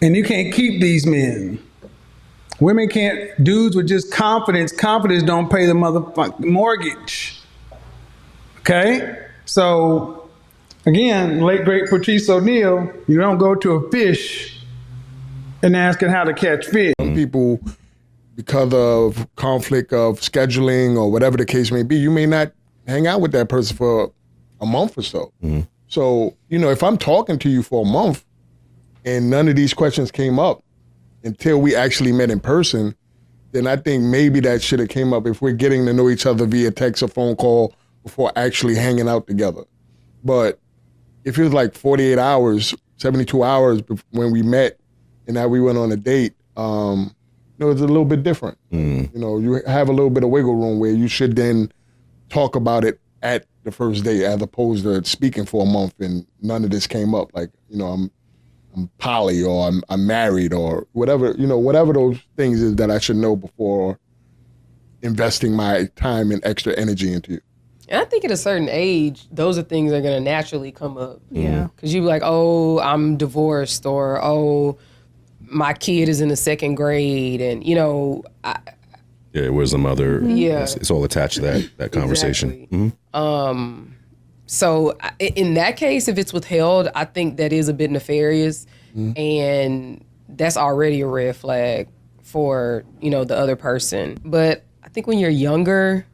And you can't keep these men. Women can't, dudes with just confidence. Confidence don't pay the motherfucking mortgage. Okay? So, again, late great Patrice O'Neal, you don't go to a fish and ask it how to catch fish. Some people, because of conflict of scheduling or whatever the case may be, you may not hang out with that person for a month or so. So, if I'm talking to you for a month and none of these questions came up until we actually met in person, then I think maybe that should have came up if we're getting to know each other via text or phone call before actually hanging out together. But if it was like 48 hours, 72 hours when we met and now we went on a date, it's a little bit different. You have a little bit of wiggle room where you should then talk about it at the first date as opposed to speaking for a month and none of this came up. Like, I'm poly or I'm married or whatever, whatever those things is that I should know before investing my time and extra energy into you. And I think at a certain age, those are things that are going to naturally come up. Yeah. Because you be like, oh, I'm divorced, or, oh, my kid is in the second grade. And, where's the mother? Yeah. It's all attached to that conversation. Exactly. So in that case, if it's withheld, I think that is a bit nefarious. And that's already a red flag for, the other person. But I think when you're younger,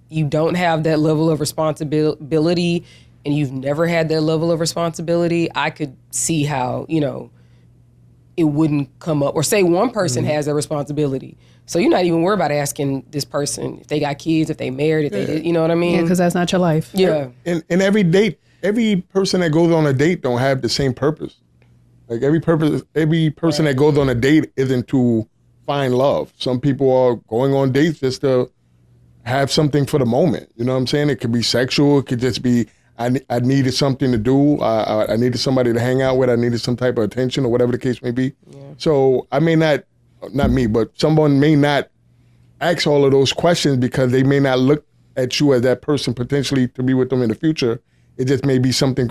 you don't have that level of responsibility and you've never had that level of responsibility, I could see how, it wouldn't come up. Or say one person has that responsibility. So you're not even worried about asking this person if they got kids, if they married, if they did, you know what I mean? Yeah, because that's not your life. Yeah. And every date, every person that goes on a date don't have the same purpose. Like every person that goes on a date isn't to find love. Some people are going on dates just to have something for the moment. You know what I'm saying? It could be sexual. It could just be, I needed something to do. I needed somebody to hang out with. I needed some type of attention or whatever the case may be. Yeah. So I may not me, but someone may not ask all of those questions because they may not look at you as that person potentially to be with them in the future. It just may be something